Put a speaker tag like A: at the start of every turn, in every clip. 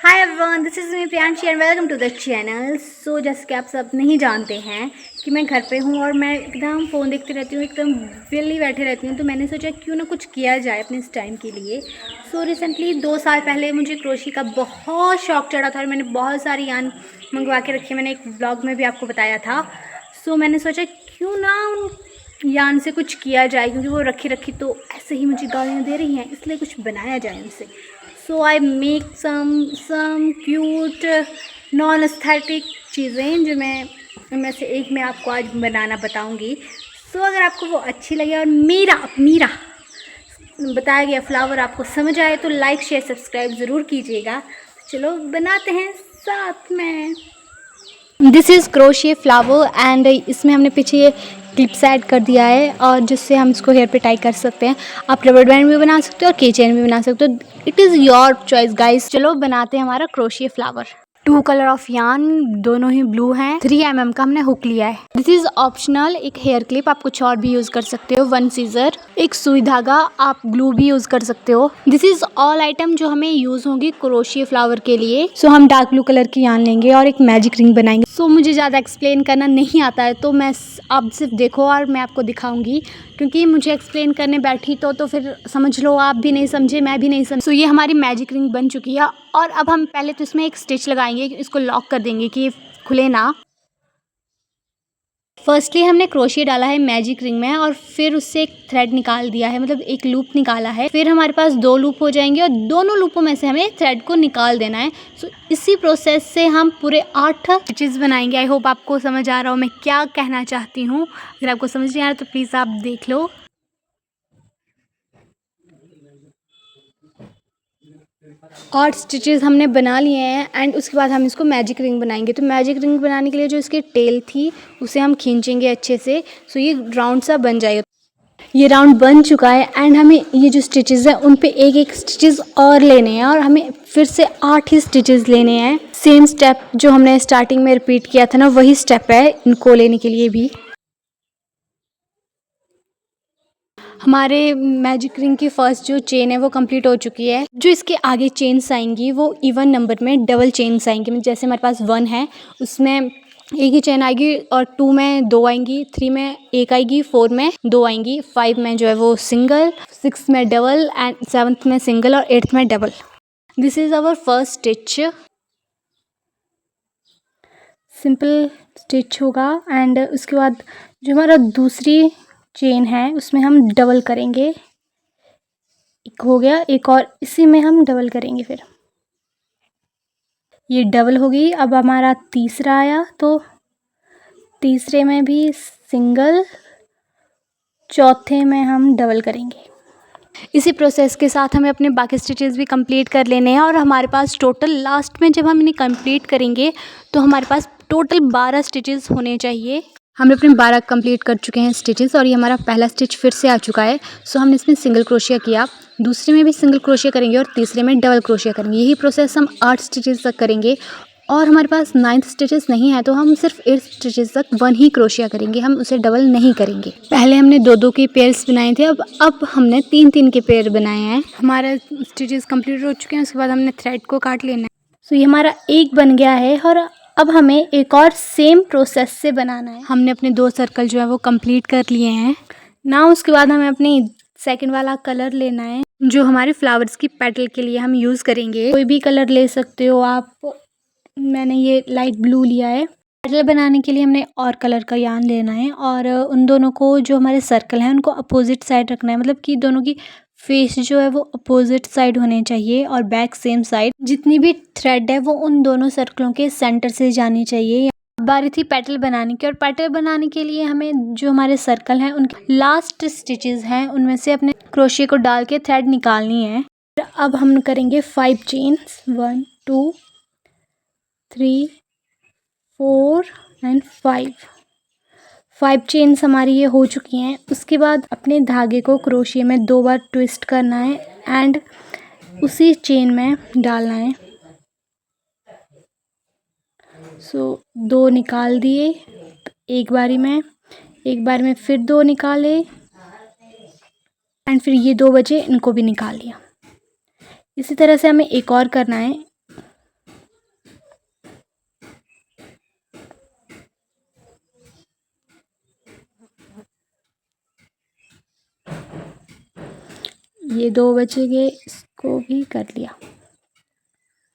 A: Hi everyone, this is me Priyanshi and welcome to the channel. So जैसे कि आप सब नहीं जानते हैं कि मैं घर पे हूँ और मैं एकदम फ़ोन देखती रहती हूँ, एकदम विली बैठे रहती हूँ। तो मैंने सोचा क्यों ना कुछ किया जाए अपने इस टाइम के लिए। सो रिसेंटली 2 साल पहले मुझे क्रोशी का बहुत शौक़ चढ़ा था और मैंने बहुत सारी यान मंगवा के रखी है। मैंने एक व्लॉग में भी आपको बताया था। सो मैंने सोचा क्यों ना उन यान से कुछ किया जाए, क्योंकि वो रखी रखी तो ऐसे ही मुझे गालियाँ दे रही हैं, इसलिए कुछ बनाया जाए उनसे। So I make some cute non aesthetic चीज़ें जो मैं उनमें से एक मैं आपको आज बनाना बताऊंगी। सो अगर आपको वो अच्छी लगे और मेरा बताया गया फ्लावर आपको समझ आए तो लाइक शेयर सब्सक्राइब ज़रूर कीजिएगा। चलो बनाते हैं साथ में। This is crochet flower and इसमें हमने पीछे ये क्लिप्स ऐड कर दिया है और जिससे हम इसको हेयर पे टाई कर सकते हैं। आप रबर बैंड भी बना सकते हो और की चेन भी बना सकते हो। It is your choice guys. चलो बनाते हैं हमारा क्रोशिया फ्लावर। 2 कलर ऑफ यान, दोनों ही ब्लू हैं। 3 mm का हमने हुक लिया है। This is optional. एक हेयर क्लिप, आप कुछ और भी यूज कर सकते हो। 1 सीजर, एक सुई धागा, आप ग्लू भी यूज कर सकते हो। दिस इज ऑल आइटम जो हमें यूज होंगी क्रोशिया फ्लावर के लिए। सो हम डार्क ब्लू कलर की यान लेंगे और एक मैजिक रिंग बनाएंगे। सो मुझे ज़्यादा एक्सप्लेन करना नहीं आता है तो मैं आप सिर्फ देखो और मैं आपको दिखाऊंगी, क्योंकि मुझे एक्सप्लेन करने बैठी तो फिर समझ लो आप भी नहीं समझे, मैं भी नहीं समझ। सो ये हमारी मैजिक रिंग बन चुकी है और अब हम पहले तो इसमें एक स्टिच लगाएंगे, इसको लॉक कर देंगे कि ये खुले ना। फर्स्टली हमने क्रोशिया डाला है मैजिक रिंग में और फिर उससे एक थ्रेड निकाल दिया है, मतलब एक लूप निकाला है। फिर हमारे पास 2 लूप हो जाएंगे और दोनों लूपों में से हमें थ्रेड को निकाल देना है। सो इसी प्रोसेस से हम पूरे 8 स्टिचेस बनाएंगे। आई होप आपको समझ आ रहा हो मैं क्या कहना चाहती हूँ। अगर आपको समझ नहीं आ रहा तो प्लीज़ आप देख लो। 8 स्टिचेस हमने बना लिए हैं एंड उसके बाद हम इसको मैजिक रिंग बनाएंगे। तो मैजिक रिंग बनाने के लिए जो इसकी टेल थी उसे हम खींचेंगे अच्छे से। सो ये राउंड सा बन जाएगा। ये राउंड बन चुका है एंड हमें ये जो स्टिचेस हैं उन पे एक एक स्टिचेस और लेने हैं और हमें फिर से 8 ही स्टिचेस लेने हैं। सेम स्टेप जो हमने स्टार्टिंग में रिपीट किया था ना, वही स्टेप है इनको लेने के लिए भी। हमारे मैजिक रिंग की फर्स्ट जो चेन है वो कंप्लीट हो चुकी है। जो इसके आगे चेन्स आएंगी वो इवन नंबर में डबल चेन्स आएंगी। जैसे हमारे पास 1 है उसमें एक ही चेन आएगी और 2 में 2 आएंगी, 3 में 1 आएगी, 4 में 2 आएंगी, 5 में जो है वो सिंगल, 6 में डबल एंड 7th में सिंगल और 8th में double. This is our first stitch. Simple stitch होगा एंड उसके बाद जो हमारा दूसरी चेन है उसमें हम डबल करेंगे। एक हो गया, एक और इसी में हम डबल करेंगे। फिर ये डबल हो गई। अब हमारा तीसरा आया तो तीसरे में भी सिंगल, चौथे में हम डबल करेंगे। इसी प्रोसेस के साथ हमें अपने बाकी स्टिचेस भी कंप्लीट कर लेने हैं और हमारे पास टोटल लास्ट में जब हम इन्हें कंप्लीट करेंगे तो हमारे पास टोटल 12 स्टिचेस होने चाहिए। हमने अपने 12 कंप्लीट कर चुके हैं स्टिचेस और ये हमारा पहला स्टिच फिर से आ चुका है। सो हमने इसमें सिंगल क्रोशिया किया, दूसरे में भी सिंगल क्रोशिया करेंगे और तीसरे में डबल क्रोशिया करेंगे। यही प्रोसेस हम 8 स्टिचेस तक करेंगे और हमारे पास 9th स्टिचेस नहीं है तो हम सिर्फ 8 स्टिचेस तक 1 ही क्रोशिया करेंगे, हम उसे डबल नहीं करेंगे। पहले हमने 2-2 के पेयर्स बनाए थे, अब हमने 3-3 के पेयर बनाए हैं। हमारे स्टिचेस कंप्लीट हो चुके हैं। उसके बाद हमने थ्रेड को काट लेना है। सो ये हमारा एक बन गया है और अब हमें एक और सेम प्रोसेस से बनाना है। हमने अपने 2 सर्कल जो है वो कंप्लीट कर लिए हैं ना। उसके बाद हमें अपनी सेकंड वाला कलर लेना है जो हमारे फ्लावर्स की पेटल के लिए हम यूज़ करेंगे। कोई भी कलर ले सकते हो आप। मैंने ये लाइट ब्लू लिया है। पेटल बनाने के लिए हमने और कलर का यान लेना है और उन दोनों को जो हमारे सर्कल हैं उनको अपोजिट साइड रखना है, मतलब कि दोनों की फेस जो है वो अपोजिट साइड होने चाहिए और बैक सेम साइड। जितनी भी थ्रेड है वो उन दोनों सर्कलों के सेंटर से जानी चाहिए। बारी थी पेटल बनाने की और पेटल बनाने के लिए हमें जो हमारे सर्कल हैं उनके लास्ट स्टिचेस हैं उनमें से अपने क्रोशिया को डाल के थ्रेड निकालनी है। अब हम करेंगे 5 चेन्स, 1 2 3 4 एंड 5 चेन्स हमारी ये हो चुकी हैं। उसके बाद अपने धागे को क्रोशिया में 2 बार ट्विस्ट करना है एंड उसी चेन में डालना है। सो 2 निकाल दिए एक बारी में फिर 2 निकाले एंड फिर ये 2 बचे, इनको भी निकाल लिया। इसी तरह से हमें एक और करना है। ये 2 बचे गए, इसको भी कर लिया।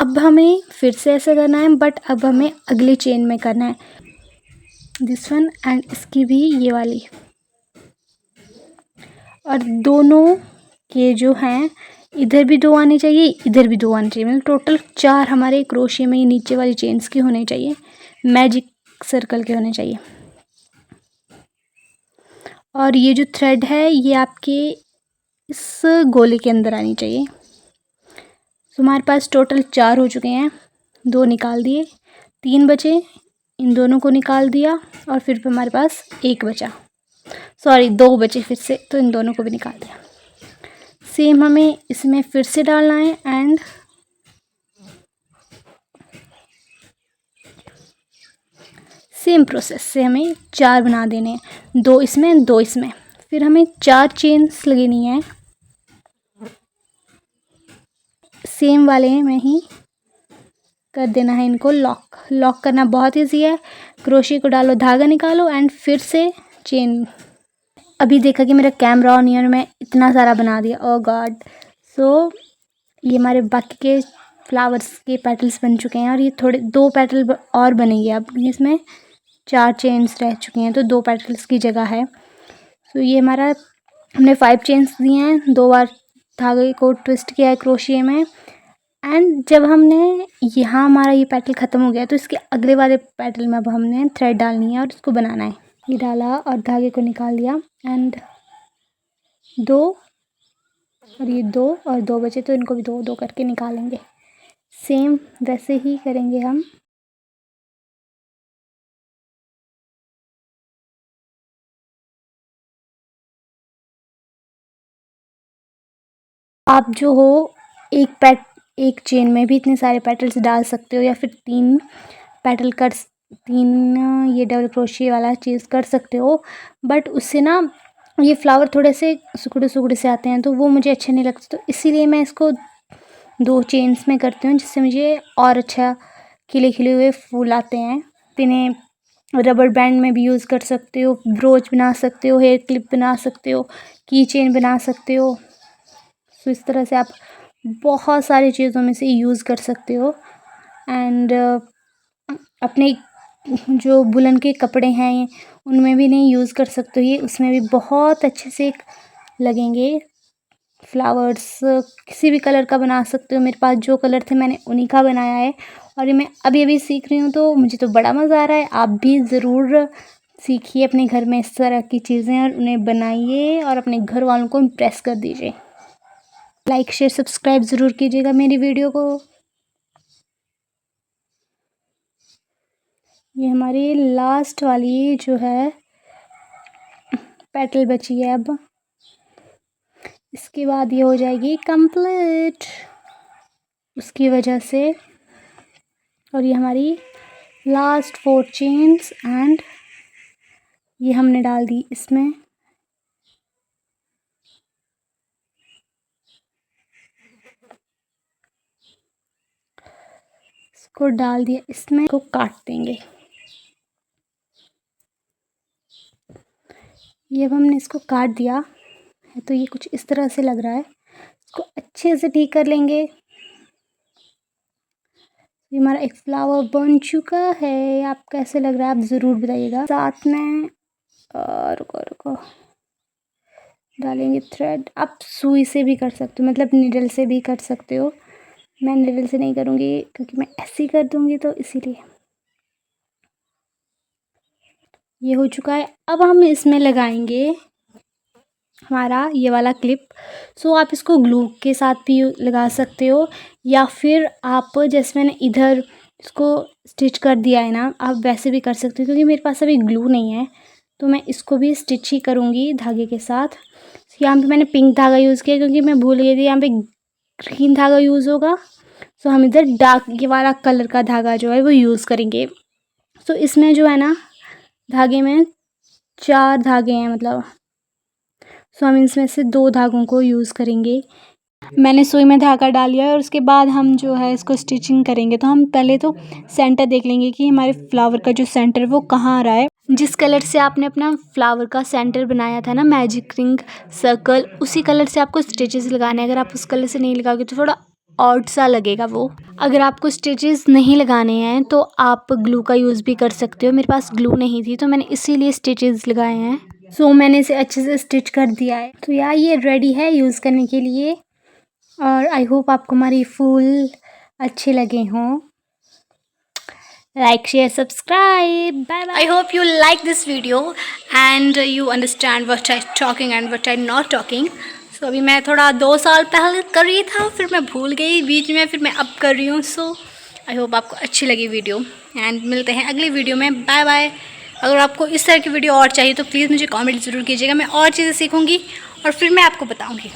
A: अब हमें फिर से ऐसे करना है, बट अब हमें अगली चेन में करना है दिस वन एंड इसकी भी ये वाली, और दोनों के जो हैं इधर भी 2 आने चाहिए, इधर भी 2 आने चाहिए, मतलब टोटल 4 हमारे क्रोशिया में ये नीचे वाली चेन्स की होने चाहिए, मैजिक सर्कल के होने चाहिए। और ये जो थ्रेड है ये आपके इस गोले के अंदर आनी चाहिए। तो हमारे पास टोटल 4 हो चुके हैं, 2 निकाल दिए, 3 बचे, इन दोनों को निकाल दिया, और फिर हमारे पास 1 बचा, सॉरी 2 बचे फिर से, तो इन दोनों को भी निकाल दिया। सेम हमें इसमें फिर से डालना है एंड सेम प्रोसेस से हमें 4 बना देने हैं, 2 इसमें 2 इसमें, फिर हमें 4 चेन्स लगनी है सेम वाले में ही कर देना है इनको लॉक। लॉक करना बहुत ईजी है, क्रोशिया को डालो, धागा निकालो एंड फिर से चेन। अभी देखा कि मेरा कैमरा ऑन है, मैं इतना सारा बना दिया, ओह गॉड। सो ये हमारे बाकी के फ्लावर्स के पेटल्स बन चुके हैं, और ये थोड़े 2 पेटल और बनेंगे। अब इसमें 4 चेन्स रह चुकी हैं, तो 2 पेटल्स की जगह है। सो ये हमारा हमने 5 चेन्स दिए हैं, 2 बार धागे को ट्विस्ट किया है क्रोशिया में, एंड जब हमने यहाँ हमारा ये पेटल ख़त्म हो गया तो इसके अगले वाले पेटल में अब हमने थ्रेड डालनी है और इसको बनाना है। ये डाला और धागे को निकाल दिया एंड 2 और ये 2 और 2 बचे, तो इनको भी 2 2 करके निकालेंगे। सेम वैसे ही करेंगे हम। आप जो हो एक चेन में भी इतने सारे पेटल्स डाल सकते हो, या फिर 3 पेटल कर 3 ये डबल क्रोशिया वाला चीज़ कर सकते हो, बट उससे ना ये फ्लावर थोड़े से सुकड़े सुकड़े से आते हैं, तो वो मुझे अच्छे नहीं लगते, तो इसीलिए मैं इसको 2 चेन्स में करती हूँ, जिससे मुझे और अच्छा खिले खिले हुए फूल आते हैं। इन्हें रबर बैंड में भी यूज़ कर सकते हो, ब्रोच बना सकते हो, हेयर क्लिप बना सकते हो, की चेन बना सकते हो। तो इस तरह से आप बहुत सारी चीज़ों में से यूज़ कर सकते हो। एंड अपने जो वुलन के कपड़े हैं उनमें भी नहीं यूज़ कर सकते हो, ये उसमें भी बहुत अच्छे से लगेंगे फ्लावर्स। किसी भी कलर का बना सकते हो, मेरे पास जो कलर थे मैंने उन्हीं का बनाया है, और ये मैं अभी अभी सीख रही हूँ, तो मुझे तो बड़ा मज़ा आ रहा है। आप भी ज़रूर सीखिए अपने घर में इस तरह की चीज़ें, और उन्हें बनाइए और अपने घर वालों को इम्प्रेस कर दीजिए। लाइक शेयर सब्सक्राइब ज़रूर कीजिएगा मेरी वीडियो को। ये हमारी लास्ट वाली जो है पेटल बची है, अब इसके बाद ये हो जाएगी कंप्लीट उसकी वजह से। और ये हमारी लास्ट 4 चेन्स एंड ये हमने डाल दी इसमें। इसको डाल दिया इसमें, को काट देंगे। ये अब हमने इसको काट दिया है, तो ये कुछ इस तरह से लग रहा है। इसको अच्छे से ठीक कर लेंगे। ये हमारा एक फ्लावर बन चुका है। आप कैसे लग रहा है आप ज़रूर बताइएगा। साथ में रुको डालेंगे थ्रेड। आप सुई से भी कर सकते हो, मतलब निडल से भी कर सकते हो। मैं निडल से नहीं करूँगी क्योंकि मैं ऐसे ही कर दूँगी, तो इसीलिए। ये हो चुका है। अब हम इसमें लगाएंगे हमारा ये वाला क्लिप। सो आप इसको ग्लू के साथ भी लगा सकते हो, या फिर आप जैसे मैंने इधर इसको स्टिच कर दिया है ना, आप वैसे भी कर सकते हो। क्योंकि मेरे पास अभी ग्लू नहीं है, तो मैं इसको भी स्टिच ही करूँगी धागे के साथ। यहाँ पे मैंने पिंक धागा यूज़ किया क्योंकि मैं भूल गई थी यहाँ पे ग्रीन धागा यूज़ होगा। सो हम इधर डार्क ये वाला कलर का धागा जो है वो यूज़ करेंगे। सो इसमें जो है ना धागे में 4 धागे हैं, मतलब सो हम इसमें से 2 धागों को यूज़ करेंगे। मैंने सुई में धागा डाल लिया है, और उसके बाद हम जो है इसको स्टिचिंग करेंगे। तो हम पहले तो सेंटर देख लेंगे कि हमारे फ्लावर का जो सेंटर है वो कहाँ आ रहा है। जिस कलर से आपने अपना फ्लावर का सेंटर बनाया था ना, मैजिक रिंग सर्कल, उसी कलर से आपको स्टिचेस लगाने हैं। अगर आप उस कलर से नहीं लगाओगे तो थोड़ा ऑड सा लगेगा वो। अगर आपको स्टिचेस नहीं लगाने हैं तो आप ग्लू का यूज़ भी कर सकते हो। मेरे पास ग्लू नहीं थी तो मैंने इसीलिए स्टिचेस लगाए हैं। सो मैंने इसे अच्छे से स्टिच कर दिया है। तो यार ये रेडी है यूज़ करने के लिए, और आई होप आपको हमारी फूल अच्छे लगे हों। Like, share, subscribe. Bye bye. I hope you like this video and you understand what I talking and what I not talking. So अभी मैं थोड़ा 2 साल पहले कर रही था, फिर मैं भूल गई बीच में, फिर मैं अब कर रही हूँ। So I hope आपको अच्छी लगी वीडियो एंड मिलते हैं अगली वीडियो में। Bye bye. अगर आपको इस तरह की वीडियो और चाहिए तो प्लीज़ मुझे कमेंट ज़रूर कीजिएगा। मैं और चीज़ें सीखूँगी और फिर मैं आपको बताऊँगी।